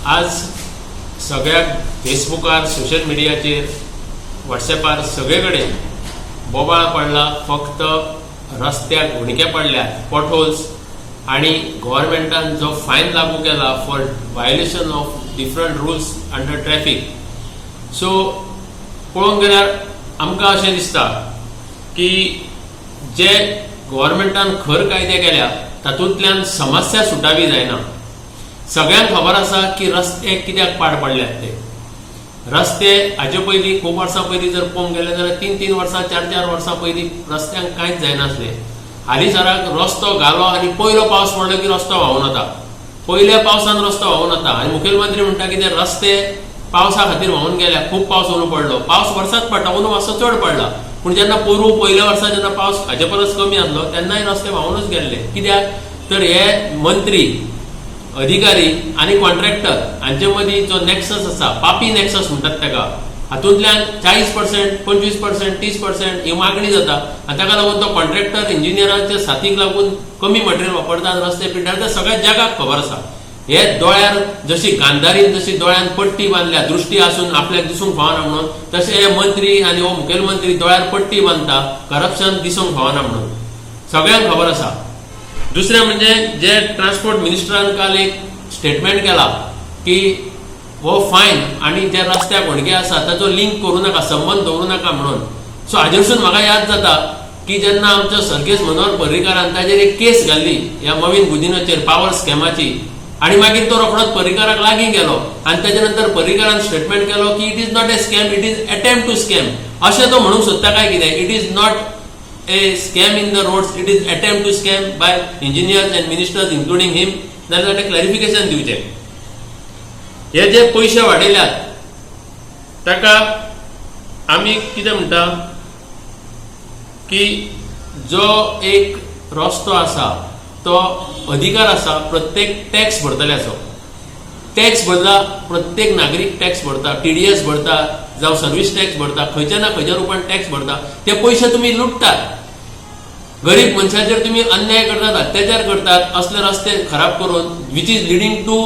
आज सगळ्या फेसबुकार, सोशल मिडियाचेर, व्हॉट्सएपार सगळे कडेन बोबाळ पडला. फक्त रस्त्याक उणके पडल्यात, पॉटहोल्स, आणि गव्हर्मेंटान जो फायन लागू केला for violation of different rules under traffic. So पळोवंक गेल्यार आमकां अशें दिसता की जे गव्हर्मेंटान खर कायदे केल्या तातूंतल्यान समस्या सुटावी जायना. सगळ्यांक खबर आसा की रस्ते कित्याक पाड पडल्यात ते. रस्ते हाचे पयलीं खूब वर्सां पयलीं जर पळोवंक गेले जाल्यार 3-3 वर्सां 4-4 वर्सां पयलीं रस्त्यांक कांयच जायनासलें. हालींसराक रस्तो घालो आनी पयलो पावस पडलो की रस्तो व्हांवून वता. पयल्या पावसान रस्तो व्हांवून वता आनी मुखेलमंत्री म्हणटा की ते रस्ते पावसा खातीर व्हांवून गेल्या. खूब पावस अंदू पडलो. पावस वर्सात पडटा, अंदू मातसो चड पडला. पूण जेन्ना पयल्या वर्सा जेन्ना पावस हाचे परस कमी आसलो तेन्नाय रस्ते व्हांवूनच गेल्ले. कित्याक तर हे मंत्री, अधिकारी आनी कॉन्ट्रॅक्टर हांचे मदीं जो नॅक्सस आसा, पापी नॅक्सस म्हणटात ताका, हातूंतल्यान 40%, 25%, 30% ही मागणी जाता. आनी ताका लागून तो कॉन्ट्रॅक्टर इंजिनियरांच्या साथीक लागून कमी मटेरियल वापरता, रस्ते पिड्ड्यार. ते सगळ्या जगाक खबर आसा. हे दोळ्यार जशी गांधारीन जशी दोळ्यान पट्टी बांदल्या, दृश्टी आसून आपल्याक दिसूंक फावना म्हणून, तशें हे मंत्री आनी हो मुखेलमंत्री दोळ्यार पट्टी बांदता करप्शन दिसूंक फावना म्हणून. सगळ्यांक खबर आसा. दुसरें म्हणजे जे ट्रान्सपोर्ट मिनिस्टरान काल एक स्टेटमेंट केला की हो फायन आनी जे रस्त्याक उणके आसा ताचो लिंक करूं नाका, संबंध दवरूं नाका म्हणून. सो हाजेरसून म्हाका याद जाता की जेन्ना आमच्या सर्गेस्त मनोहर पर्रीकारान ताजेर एक केस घाल्ली ह्या मवीन गुदिनाचेर पावर स्कॅमाची, आनी मागीर तो रोखडोच पर्रीकाराक लागीं गेलो आनी ताजे नंतर पर्रीकारान स्टेटमेंट केलो की it is not a scam, it is attempt to scam. अशें तो म्हणूंक सोदता काय कितें? It is not a scam in the roads, it is attempt to scam by engineers and ministers including him. जाल्यार ताका क्लॅरिफिकेशन दिवचें. हे जे पयशे वाडयल्यात ताका आमी कितें म्हणटा की जो एक रस्तो आसा तो अधिकार आसा प्रत्येक टॅक्स भरतल्याचो. टॅक्स भरला, प्रत्येक नागरीक टॅक्स भरता, TDS भरता, जावं सर्वीस टॅक्स भरता, खंयच्या ना खंयच्या रुपान टॅक्स भरता. ते पयशे तुमी लुटतात. गरीब मनशाचेर तुमी अन्याय करतात, अत्याचार करतात, असले रस्ते खराब करून, which is leading to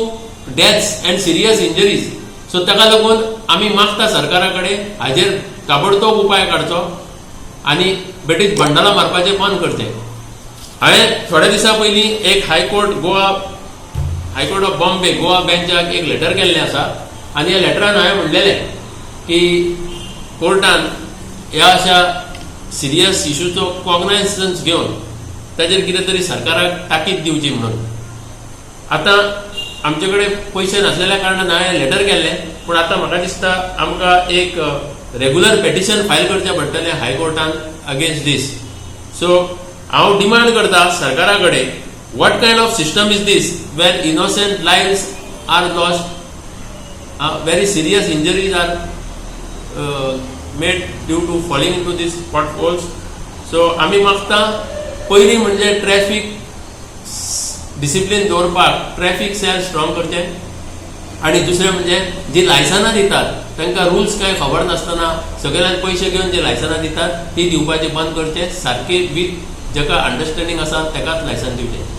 deaths and serious injuries. So ताका लागून आमी मागता सरकारा कडेन हाजेर ताबडतोब उपाय काडचो आनी बेठीच बंडलां मारपाचें बंद करचें. हांवें थोड्या दिसा पयलीं एक हायकोर्ट ऑफ बॉम्बे गोवा बेंचाक एक लेटर केल्लें आसा आनी ह्या लेटरान हांवें म्हणलेलें की कोर्टान ह्या अशा सिरियस इश्यूचो कॉग्नायझन्स घेवन ताजेर कितें तरी सरकाराक ताकीद दिवची म्हणून. आतां आमचे कडेन पयशे नासलेल्या कारणान हांवें लेटर केल्लें, पूण आतां म्हाका दिसता आमकां एक रेगुलर पेटिशन फायल करचें पडटलें हायकोर्टान अगेन्स्ट दीस. सो हांव डिमांड करता सरकारा कडेन, what kind of system is this where innocent lives are lost, very serious injuries are made due to falling into these potholes. So आमी मागता पयलीं म्हणजे ट्रॅफिक डिसिप्लीन दवरपाक ट्रॅफिक सेल स्ट्रॉंग करचें, आनी दुसरें म्हणजे जी लायसनां दितात तांकां रुल्स कांय खबर नासतना सगळ्यांक पयशे घेवन जे लायसनां दितात ती दिवपाचें बंद करचें. सारकी वीथ जाका अंडरस्टँडींग आसा ताकाच लायसन दिवचें.